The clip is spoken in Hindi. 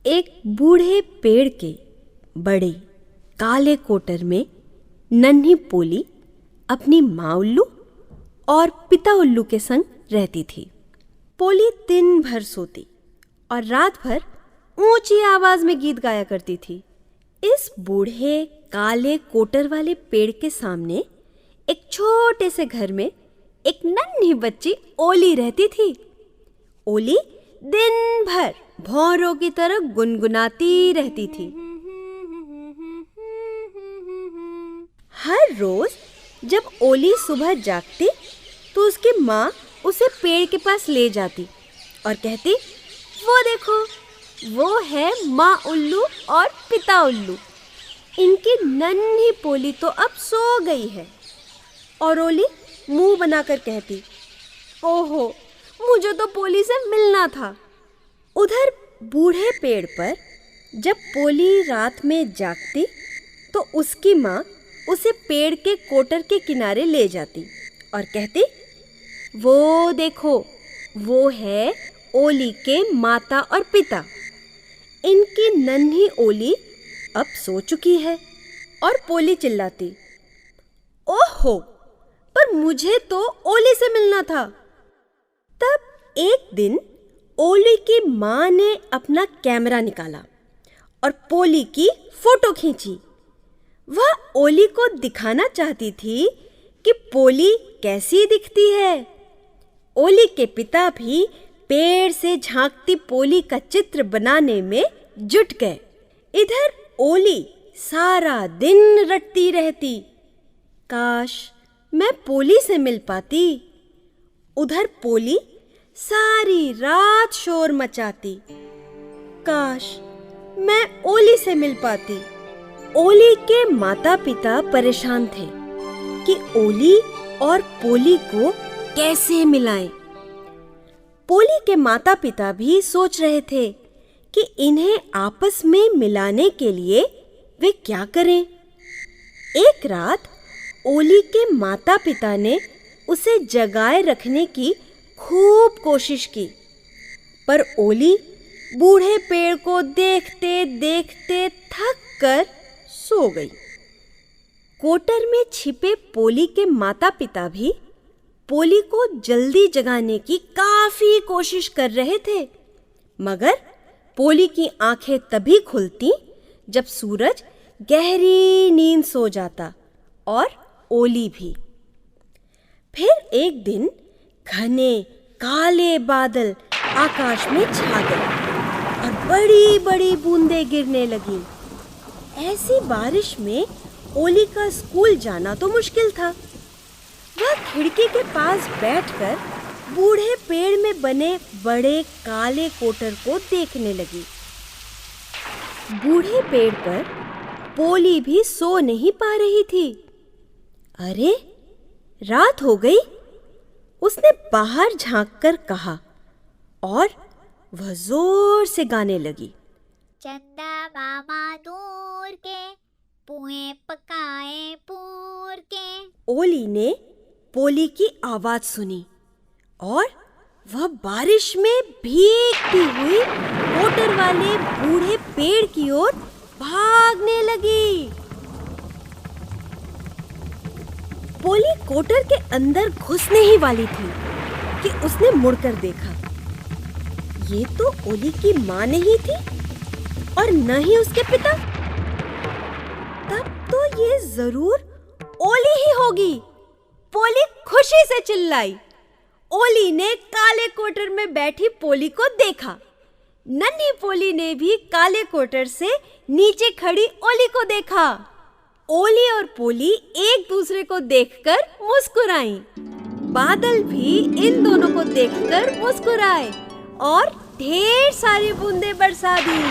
एक बूढ़े पेड़ के बड़े काले कोटर में नन्ही पोली अपनी माँ उल्लू और पिता उल्लू के संग रहती थी। पोली दिन भर सोती और रात भर ऊंची आवाज में गीत गाया करती थी। इस बूढ़े काले कोटर वाले पेड़ के सामने एक छोटे से घर में एक नन्ही बच्ची ओली रहती थी। ओली दिन भर भौरों की तरह गुनगुनाती रहती थी। हर रोज जब ओली सुबह जागती तो उसकी माँ उसे पेड़ के पास ले जाती और कहती, वो देखो, वो है माँ उल्लू और पिता उल्लू। इनकी नन्ही पोली तो अब सो गई है। और ओली मुंह बनाकर कहती, ओहो, मुझे तो पोली से मिलना था। उधर बूढ़े पेड़ पर जब पोली रात में जागती तो उसकी माँ उसे पेड़ के कोटर के किनारे ले जाती और कहती, वो देखो, वो है ओली के माता और पिता। इनकी नन्ही ओली अब सो चुकी है। और पोली चिल्लाती, ओहो, पर मुझे तो ओली से मिलना था। तब एक दिन ओली की माँ ने अपना कैमरा निकाला और पोली की फोटो खींची। वह ओली को दिखाना चाहती थी कि पोली कैसी दिखती है। ओली के पिता भी पेड़ से झांकती पोली का चित्र बनाने में जुट गए। इधर ओली सारा दिन रटती रहती, काश मैं पोली से मिल पाती। उधर पोली सारी रात शोर मचाती, काश मैं ओली से मिल पाती। ओली के माता पिता परेशान थे कि ओली और पोली को कैसे मिलाएं। पोली के माता पिता भी सोच रहे थे कि इन्हें आपस में मिलाने के लिए वे क्या करें। एक रात ओली के माता पिता ने उसे जगाए रखने की खूब कोशिश की, पर ओली बूढ़े पेड़ को देखते देखते थक कर सो गई। कोटर में छिपे पोली के माता पिता भी पोली को जल्दी जगाने की काफी कोशिश कर रहे थे, मगर पोली की आंखें तभी खुलती जब सूरज गहरी नींद सो जाता और ओली भी। फिर एक दिन घने काले बादल आकाश में छा गए और बड़ी बड़ी बूंदें गिरने लगीं। ऐसी बारिश में ओली का स्कूल जाना तो मुश्किल था। वह खिड़की के पास बैठकर बूढ़े पेड़ में बने बड़े काले कोटर को देखने लगी। बूढ़े पेड़ पर पोली भी सो नहीं पा रही थी। अरे, रात हो गई, उसने बाहर झांककर कहा और वह जोर से गाने लगी। चंदा मामा दूर के, पुए पकाए पूर के। ओली ने पोली की आवाज सुनी और वह बारिश में भीगती हुई कोटर वाले बूढ़े पेड़ की ओर भागने लगी। पोली कोटर के अंदर घुसने ही वाली थी कि उसने मुड़कर देखा। ये तो ओली की माँ नहीं थी और न ही उसके पिता। तब तो ये जरूर ओली ही होगी। पोली खुशी से चिल्लाई। ओली ने काले कोटर में बैठी पोली को देखा। नन्ही पोली ने भी काले कोटर से नीचे खड़ी ओली को देखा। ओली और पोली एक दूसरे को देखकर मुस्कुराईं। बादल भी इन दोनों को देखकर मुस्कुराए और ढेर सारी बूंदें बरसा दी।